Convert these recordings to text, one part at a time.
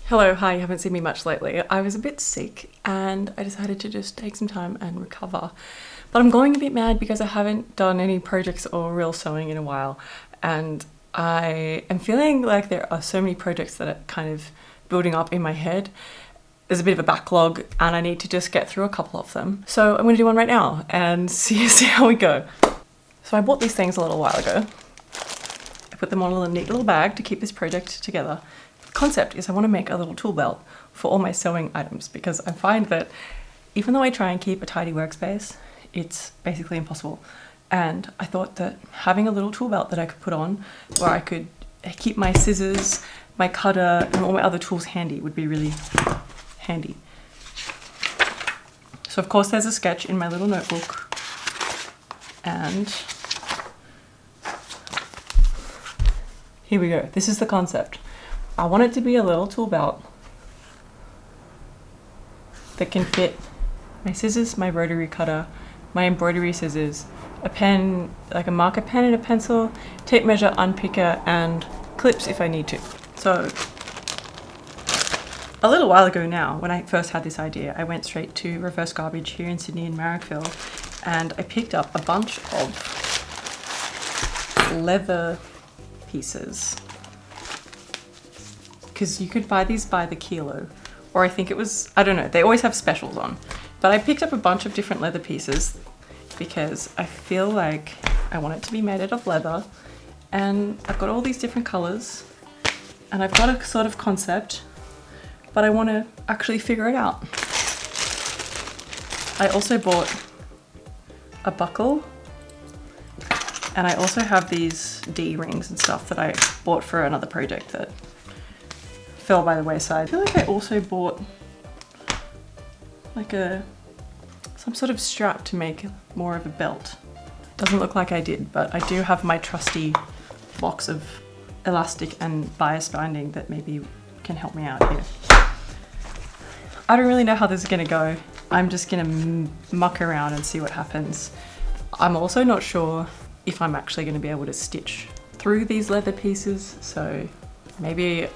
Hello, hi, you haven't seen me much lately. I was a bit sick and I decided to just take some time and recover. But I'm going a bit mad because I haven't done any projects or real sewing in a while. And I am feeling like there are so many projects that are kind of building up in my head. There's a bit of a backlog and I need to just get through a couple of them. So I'm going to do one right now and see how we go. So I bought these things a little while ago. I put them on a neat little bag to keep this project together. Concept is I want to make a little tool belt for all my sewing items because I find that even though I try and keep a tidy workspace, it's basically impossible. And I thought that having a little tool belt that I could put on where I could keep my scissors, my cutter and all my other tools handy would be really handy. So of course there's a sketch in my little notebook and here we go. This is the concept. I want it to be a little tool belt that can fit my scissors, my rotary cutter, my embroidery scissors, a pen, like a marker pen and a pencil, tape measure, unpicker, and clips if I need to. So a little while ago now, when I first had this idea, I went straight to Reverse Garbage here in Sydney in Marrickville and I picked up a bunch of leather pieces. Because you could buy these by the kilo, or I think it was, I don't know, they always have specials on. But I picked up a bunch of different leather pieces because I feel like I want it to be made out of leather. And I've got all these different colors and I've got a sort of concept, but I want to actually figure it out. I also bought a buckle and I also have these D rings and stuff that I bought for another project that fell by the wayside. I feel like I also bought like some sort of strap to make more of a belt. Doesn't look like I did, but I do have my trusty box of elastic and bias binding that maybe can help me out here. I don't really know how this is gonna go. I'm just gonna muck around and see what happens. I'm also not sure if I'm actually gonna be able to stitch through these leather pieces, so maybe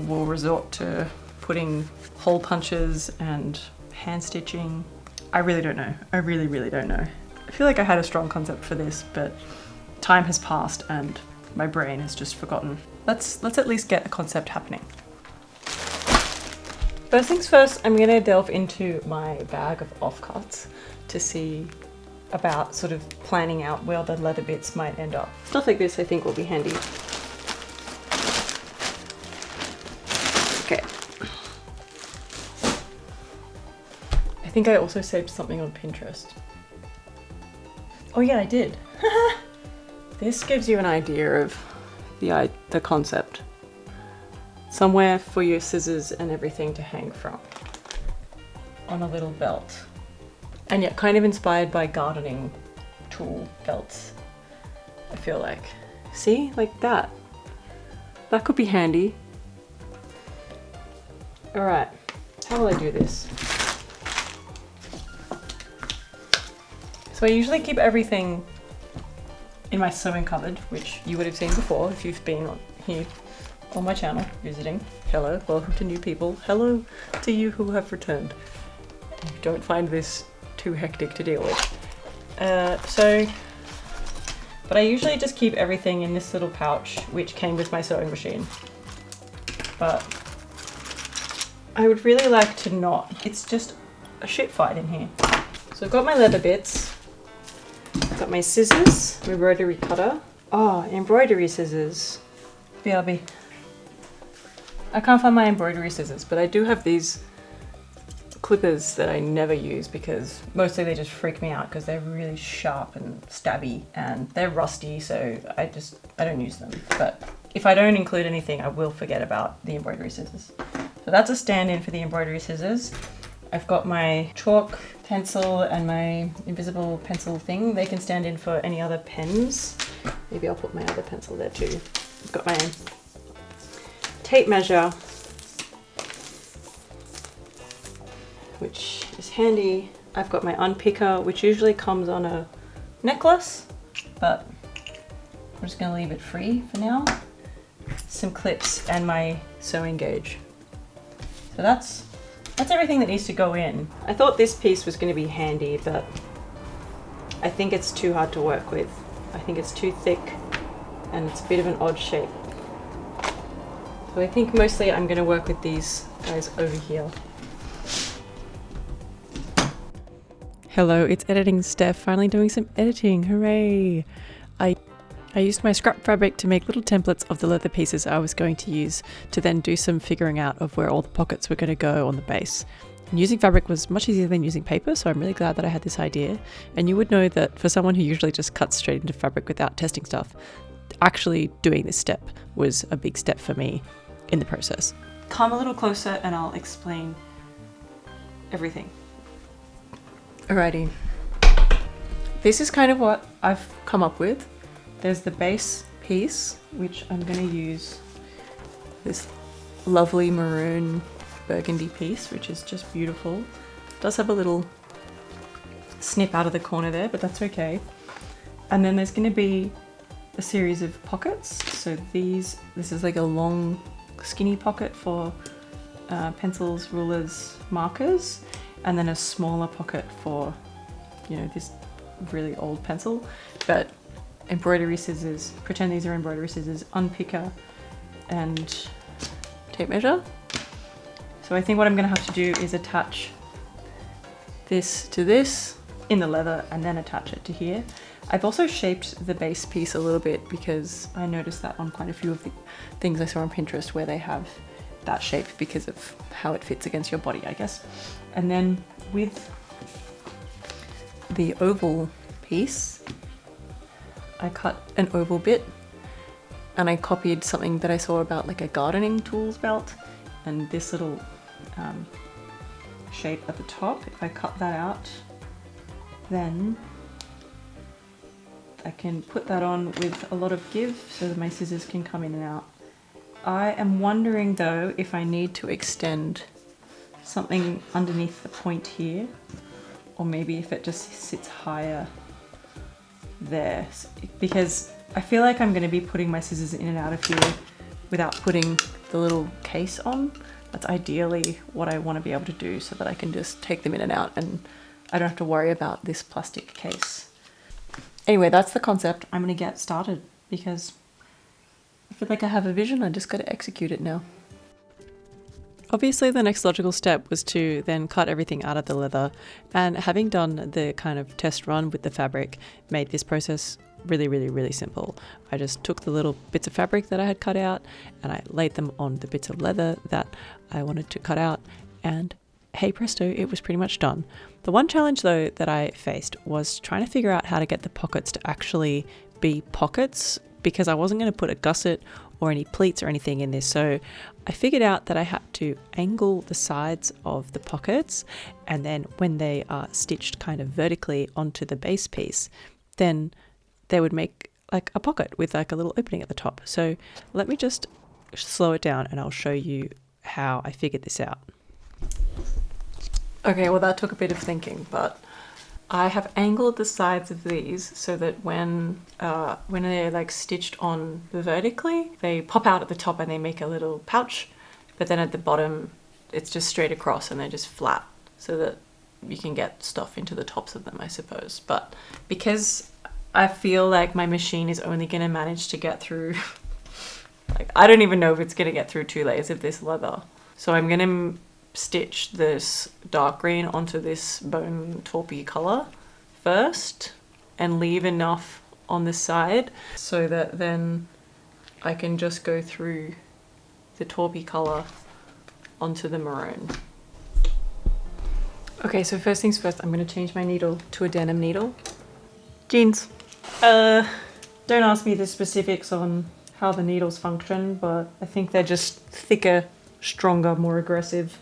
we'll resort to putting hole punches and hand stitching. I really don't know. I really don't know. I feel like I had a strong concept for this, but time has passed and my brain has just forgotten. Let's at least get a concept happening. First things first, I'm gonna delve into my bag of offcuts to see about sort of planning out where the leather bits might end up. Stuff like this I think will be handy. Okay. I think I also saved something on Pinterest. Oh yeah, I did. This gives you an idea of the concept. Somewhere for your scissors and everything to hang from on a little belt. And yet kind of inspired by gardening tool belts, I feel like. See, like that. That could be handy. All right, how will I do this? So I usually keep everything in my sewing cupboard, which you would have seen before if you've been here on my channel visiting. Hello, welcome to new people. Hello to you who have returned. Don't find this too hectic to deal with. But I usually just keep everything in this little pouch, which came with my sewing machine. But I would really like to not. It's just a shit fight in here. So I've got my leather bits. I've got my scissors, my rotary cutter. Oh, embroidery scissors. BRB. I can't find my embroidery scissors, but I do have these clippers that I never use because mostly they just freak me out because they're really sharp and stabby and they're rusty, so I don't use them. But if I don't include anything, I will forget about the embroidery scissors. So that's a stand-in for the embroidery scissors. I've got my chalk pencil and my invisible pencil thing. They can stand in for any other pens. Maybe I'll put my other pencil there too. I've got my tape measure, which is handy. I've got my unpicker, which usually comes on a necklace, but I'm just gonna leave it free for now. Some clips and my sewing gauge. So that's everything that needs to go in. I thought this piece was going to be handy, but I think it's too hard to work with. I think it's too thick and it's a bit of an odd shape. So I think mostly I'm going to work with these guys over here. Hello, it's editing Steph, finally doing some editing, hooray! I used my scrap fabric to make little templates of the leather pieces I was going to use to then do some figuring out of where all the pockets were going to go on the base. And using fabric was much easier than using paper, so I'm really glad that I had this idea. And you would know that for someone who usually just cuts straight into fabric without testing stuff, actually doing this step was a big step for me in the process. Come a little closer and I'll explain everything. Alrighty. This is kind of what I've come up with. There's the base piece, which I'm going to use this lovely maroon burgundy piece, which is just beautiful. It does have a little snip out of the corner there, but that's okay. And then there's going to be a series of pockets. So this is like a long skinny pocket for pencils, rulers, markers, and then a smaller pocket for, you know, this really old pencil. But embroidery scissors, pretend these are embroidery scissors, unpicker, and tape measure. So I think what I'm going to have to do is attach this to this in the leather and then attach it to here. I've also shaped the base piece a little bit because I noticed that on quite a few of the things I saw on Pinterest where they have that shape because of how it fits against your body, I guess. And then with the oval piece, I cut an oval bit and I copied something that I saw about like a gardening tools belt, and this little shape at the top. If I cut that out, then I can put that on with a lot of give so that my scissors can come in and out. I am wondering though if I need to extend something underneath the point here, or maybe if it just sits higher there, because I feel like I'm going to be putting my scissors in and out of here without putting the little case on. That's ideally what I want to be able to do so that I can just take them in and out and I don't have to worry about this plastic case. Anyway, that's the concept. I'm going to get started because I feel like I have a vision. I just got to execute it now. Obviously the next logical step was to then cut everything out of the leather, and having done the kind of test run with the fabric made this process really simple. I just took the little bits of fabric that I had cut out and I laid them on the bits of leather that I wanted to cut out, and hey presto, it was pretty much done. The one challenge though that I faced was trying to figure out how to get the pockets to actually be pockets, because I wasn't going to put a gusset or any pleats or anything in this. So I figured out that I had to angle the sides of the pockets, and then when they are stitched kind of vertically onto the base piece, then they would make like a pocket with like a little opening at the top. So let me just slow it down and I'll show you how I figured this out. Okay, well that took a bit of thinking, but I have angled the sides of these so that when they're like stitched on vertically, they pop out at the top and they make a little pouch, but then at the bottom it's just straight across and they're just flat so that you can get stuff into the tops of them, I suppose. But because I feel like my machine is only going to manage to get through, like I don't even know if it's going to get through 2 layers of this leather. So I'm going to stitch this dark green onto this bone taupey color first and leave enough on the side so that then I can just go through the taupey color onto the maroon. Okay, so first things first, I'm going to change my needle to a denim needle. Jeans. Don't ask me the specifics on how the needles function, but I think they're just thicker, stronger, more aggressive.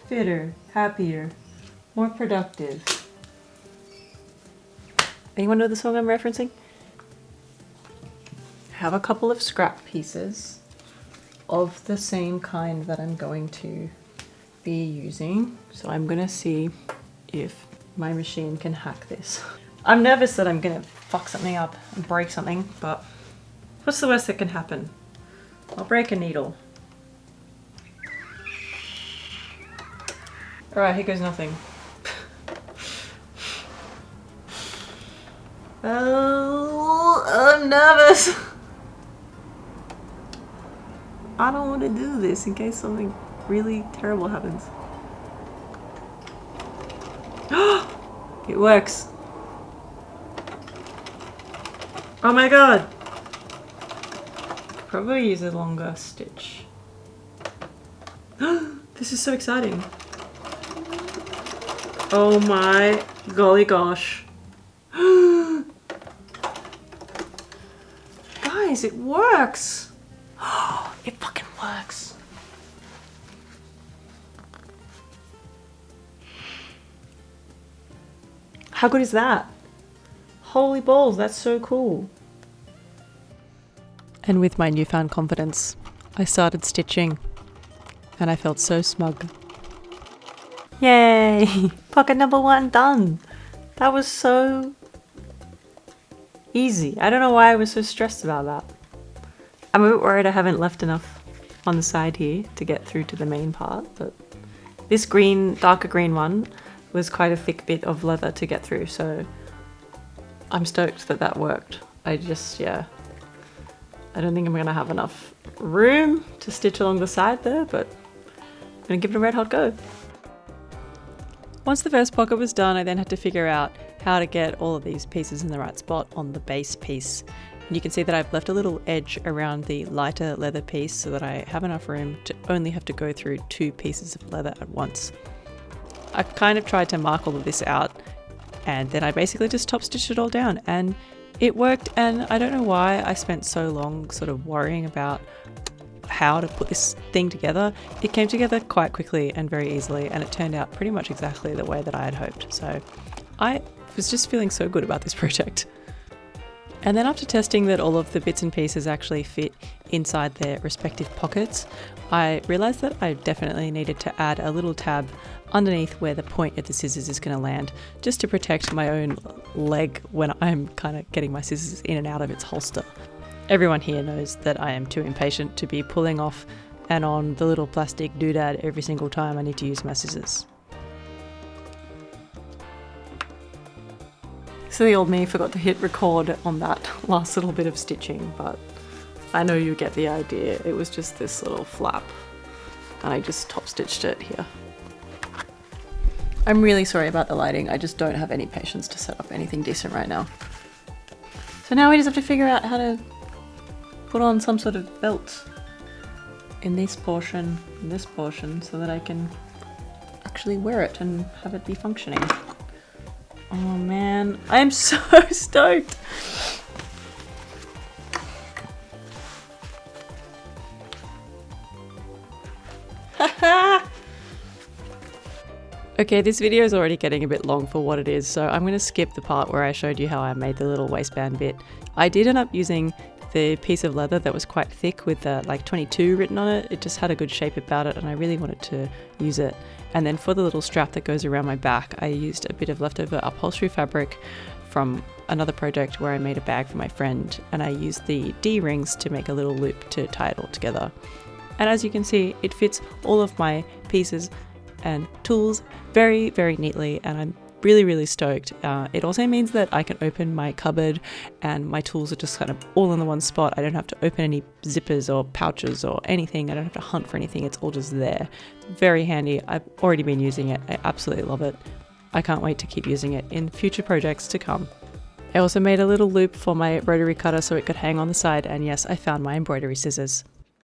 Fitter, happier, more productive. Anyone know the song I'm referencing? I have a couple of scrap pieces of the same kind that I'm going to be using. So I'm gonna see if my machine can hack this. I'm nervous that I'm gonna fuck something up and break something, but what's the worst that can happen? I'll break a needle. Right, here goes nothing. Oh, I'm nervous. I don't want to do this in case something really terrible happens. It works. Oh my god. Probably use a longer stitch. This is so exciting. Oh my golly gosh. Guys, it works. It fucking works. How good is that? Holy balls, that's so cool. And with my newfound confidence, I started stitching and I felt so smug. Yay! Pocket number 1 done! That was so easy. I don't know why I was so stressed about that. I'm a bit worried I haven't left enough on the side here to get through to the main part, but this green, darker green one was quite a thick bit of leather to get through, so I'm stoked that that worked. I don't think I'm gonna have enough room to stitch along the side there, but I'm gonna give it a red hot go. Once the first pocket was done, I then had to figure out how to get all of these pieces in the right spot on the base piece. And you can see that I've left a little edge around the lighter leather piece so that I have enough room to only have to go through 2 pieces of leather at once. I kind of tried to mark all of this out, and then I basically just top stitched it all down, and it worked. And I don't know why I spent so long sort of worrying about how to put this thing together. It came together quite quickly and very easily, and it turned out pretty much exactly the way that I had hoped. So I was just feeling so good about this project. And then after testing that all of the bits and pieces actually fit inside their respective pockets, I realized that I definitely needed to add a little tab underneath where the point of the scissors is going to land, just to protect my own leg when I'm kind of getting my scissors in and out of its holster. Everyone here knows that I am too impatient to be pulling off and on the little plastic doodad every single time I need to use my scissors. Silly old me forgot to hit record on that last little bit of stitching, but I know you get the idea. It was just this little flap and I just top stitched it here. I'm really sorry about the lighting. I just don't have any patience to set up anything decent right now. So now we just have to figure out how to put on some sort of belt in this portion and this portion so that I can actually wear it and have it be functioning. Oh man, I am so stoked! Okay, this video is already getting a bit long for what it is, so I'm going to skip the part where I showed you how I made the little waistband bit. I did end up using the piece of leather that was quite thick with like 22 written on it. It just had a good shape about it and I really wanted to use it. And then for the little strap that goes around my back, I used a bit of leftover upholstery fabric from another project where I made a bag for my friend, and I used the D-rings to make a little loop to tie it all together. And as you can see, it fits all of my pieces and tools very, very neatly, and I'm really stoked. It also means that I can open my cupboard and my tools are just kind of all in the one spot. I don't have to open any zippers or pouches or anything. I don't have to hunt for anything. It's all just there. Very handy. I've already been using it. I absolutely love it. I can't wait to keep using it in future projects to come. I also made a little loop for my rotary cutter so it could hang on the side, and yes, I found my embroidery scissors.